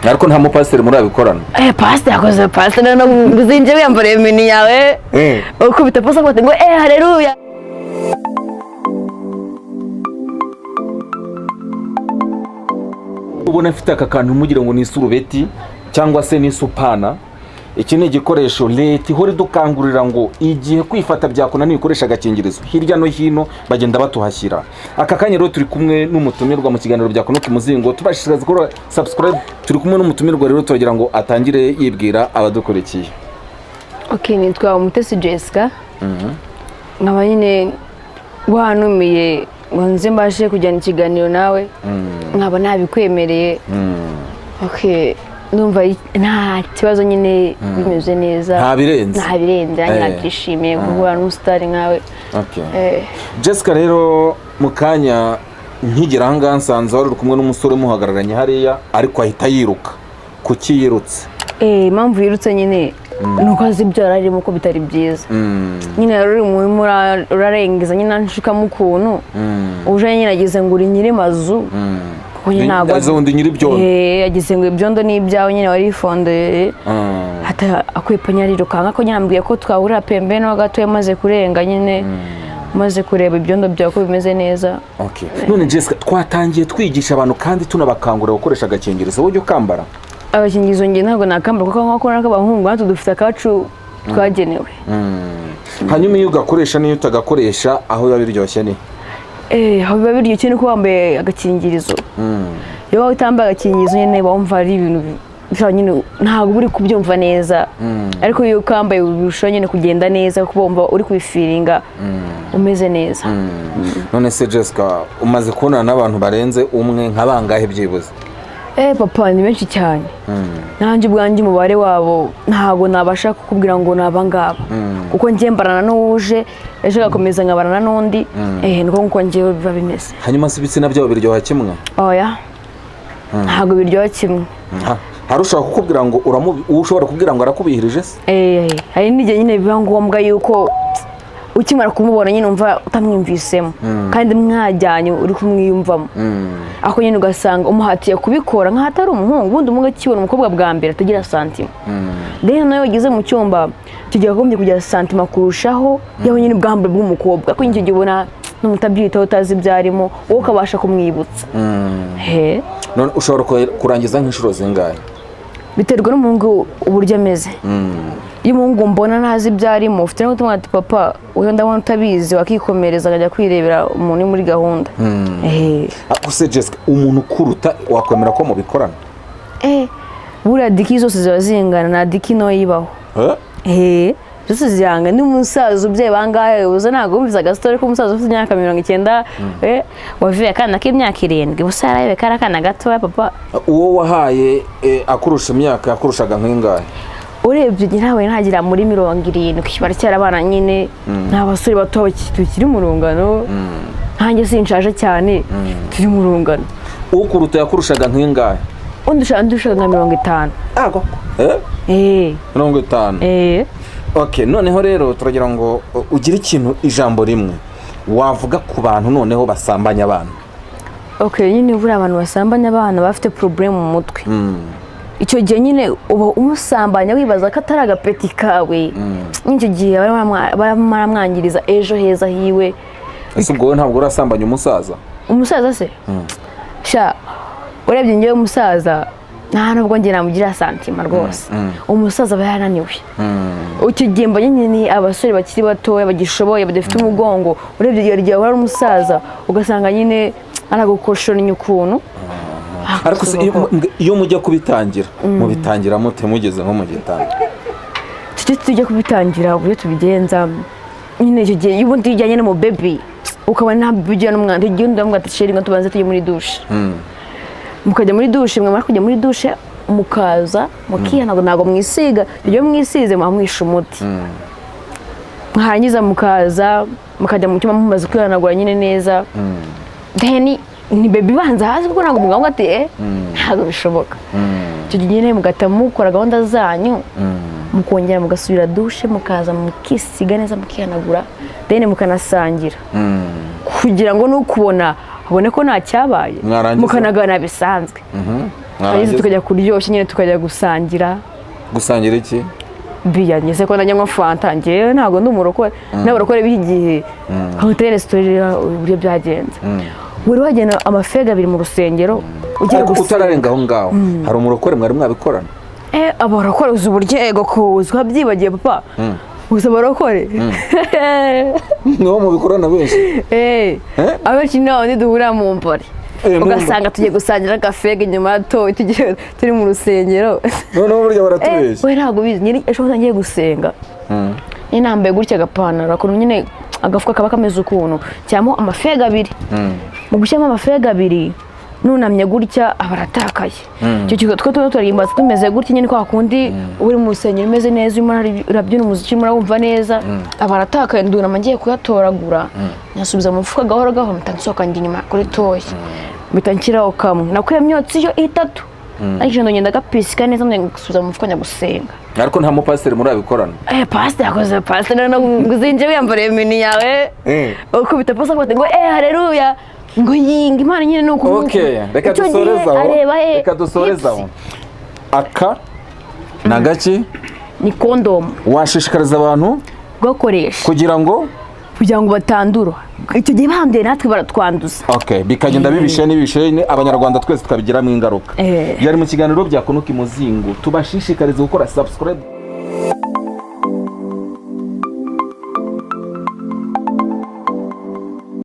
ariko nta mupasiteri muri abikorana pasiteri akoze pasiteri no guzinje wiyambariye mini yawe ukubita posa ngo haleluya. ubona afite aka kantu mugira ngo ni isurubeti cyangwa se ni supana. Iki ni igikoresho leta ihora idukangurira ngo igihe kwifata byakunaniye ukoresha agakingirizo, hirya no hino bagenda batuhashyira. Aka kanya rero turi kumwe n'umutumirwa mu kiganiro bya Kunuka Umuzingo, tubashishikariza gukora subscribe. Turi kumwe n'umutumirwa rero turagira ngo atangire yibwira abadukurikiye. Okay, nitwa Umutesi Jessica. Nkaba nyine wanumiye nze mbashe kujyana ikiganiro nawe. Nkaba nabikwemereye. Okay, numva nta kibazo nyine bimeze neza. Nta birenze nabyishimiye guhura n'umusitari nkawe. Okay. Jessica rero mukanya nkigira hanga nsanze wari kumwe n'umusore muhagararanye hariya ariko ahita yiruka. Kuki yirutse? Impamvu yirutse nyine nuko azi ibyo arimo ko bitari byiza. Nyine ruri mu urarengeza nyine nshikamo ukuntu uje nyine agize ngo uri nyiri mazu. Azundi nyiri byondo yagize ngo ibyondo ni ibyawe nyine wari ifondeye hata akwepanya riruka ko nyambwiye ko twahurira pembeni no gato yamaze kurenga nyine maze kureba ibyondo byawe ko bimeze neza. Okay, none Jessica twatangiye twigisha abantu kandi tunabakangura gukoresha agakingirizo. Wowe ukambara agakingirizo nge ntabwo nakambara kuko nkako n'abahungu hatu dufite akacu twagenewe. Hanyuma iyo ugakoresha niyo utagakoresha aho biba biryoshye ni aho biba biryoshye ni ko wambaye agakingirizo. Iyo utambaye agakingirizo nyine wumva ari ibintu nyine ntabwo uri kubyumva neza, ariko iyo ukambaye urushaho nyine kugenda neza kuko wumva uri kubifiringa umeze neza. None se Jessica umaze kubonana n'abantu barenze umwe nkabangahe byibuze? Papa ni benshi cyane. Nanjye ubwanjye umubare wabo ntabwo nabasha kukubwira ngo nabangaba kuko njye mbarana n'uje ejo gakomeza ngabarana n'undi niko nko njye biba bimeze. Hanyuma se ibitsina byabo biryoha kimwe? Oya, ntabwo biryoha kimwe. Harushaka kukubwira ngo ushobora kubwira ngo arakubihirije se? Hari n'igihe nyine biba ngombwa yuko ukimara kumubona nyine umva utamwumvisemo kandi mwajyanye uri kumwiyumvamo. Ako nyine ugasanga umuhatiye kubikora nk'ahatari umuhungu ubundi umwe akibona umukobwa bwa mbere atagira santima. Rero nayo wagize mu cyumba tugiye gombye kugira santima kurushaho yaho nyine bwambere bw'umukobwa ko nyine ubona n'umutabyitaho utazi ibyarimo wowe ukabasha kumwibutsa. None ushobora kurangiza nk'inshuro zingahe? Biterwa n'umuhungu uburyo ameze. Iyo umuhungu mbona ntazi ibyarimo ufite no gutuma ati papa uyo ndabona utabizi wakikomereza akajya kwirebera umuntu muri gahunda. Akuse Jessica umuntu kuruta wakwemera ko mubikorana? Buriya diki zose ziba zingana na diki no yibaho. Zose ziyanga ni umusaza ubye bangahe uza ntago umviza gastori ko umusaza ufite imyaka 90 wavuye kana k'imyaka 7 gusa yarabe kana gato papa. Uwo wahaye akurusha imyaka yakurushaga nk'ingahe? Urebye ntawe ntagira muri 70 bari cyarabana nyine n'abasore bato tukiri mu rungano. Ntange sinshaje cyane turi mu rungano. Ukuruta yakurushaga nk'ingahe? Undushaga 50. Ago 50. Okay, noneho rero turagira ngo ugire ikintu ijambo rimwe wavuga ku bantu noneho basambanya abana. Okay, nyine buri abantu basambanya abana bafite problem mu mutwe. Icyo gihe nyine uba umusambanya wibaza ko atari agapeti kawe. N'icyo gihe baramwangiriza ejo heza hiwe. Ese ubwo we ntabwo urasambanya umusaza? Umusaza se? Sha urebye ngewe umusaza nta nubwo ngira namugira santima rwose. Umusaza aba yarananiwe. Icyo gihe mbonye nyine abasore bakiri batoya bagishoboye badafite umugongo urebye igihe ryawe ari umusaza ugasanga nyine aragukoshora ukuntu. Ariko iyo mujya kubitangira mubitangira mute mugeze nko mu gitanda? Tujya kubitangira uburyo tubigenza nyine icyo gihe y'ubundi ijyanye no mu baby ukabona bijya n'umwana igihe ndamubwira ati sheri ngo tubanze tujye muri douche. Mukajya muri douche mwamara kujya muri douche mukaza mukihana ntago mwisiga iyo mwisize mwamwisha umuti. Mwarangiza mukaza mukajya mu cyuma mumaze kwihanagura nyine neza. Then ni baby banza hasi kuko ntago muganga ati ntago bishoboka. Icyo gihe nyine mugata mukora gahunda zanyu mukongera mugasubira douche mukaza mukisiga neza mukihanagura then mukanasangira kugira ngo nukubona abone ko nta cyabaye mukanagana bisanzwe. hanyuma tukajya kuryoshya nyine tukajya gusangira iki biya ngeze ko najya nko fanta ngewe ntabwo ndi umurokore n'abarokore b'igihe nkahita resitora uburyo byagenze buri wagena amafega abiri mu rusengero ugiye utararenga aho ngaho hari umurokore mwari mwabikorana abarokore uzi uburyo ego kuzwa byibagiye papa uzi abarokore niwo mubikorana benshi abenshi naho ntiduhurira mu mbore ugasanga tugiye gusangira agafega inyuma turi mu rusengero noneho burya baratubeshya we ntabwo bizi nyine ejo ngiye gusenga nyine nambaye gutya agapantaro ukuntu nyine agafuka kaba kameze ukuntu cyangwa amafega abiri mu gushyiramo amafega abiri nunamye gutya aba aratakaye icyo kigo twe turirimba tumeze gutya nyine kwa kundi uri mu rusengero umeze neza urimo urabyina umuziki murawumva neza aba aratakaye ndunama ngiye kuyatoragura nyasubiza mu mufuka gahoro gahoro mpita nsohoka njya inyuma kuri toyi mpita nshyiraho kamwe nakuye imyotsi yo itatu ariko ngenda agapisika neza ngasubiza mu mufuka njya gusenga ariko nta mupasiteri muri abikorana pasiteri yakoze pasiteri no guzinje wiyambariye mini yawe ukubita posa ngo haleluya ngo yinga imana nyine nuko reka dusorezaho aka nagaki ni kondomu washishikariza abantu gukoresha kugira ngo batandura icyo gihe bahambiye natwe baratwanduza bikagenda bibishe abanyarwanda twese tukabigiramo ingaruka yari mu kiganiro byakonuka imuzingo tubashishikariza gukora subscribe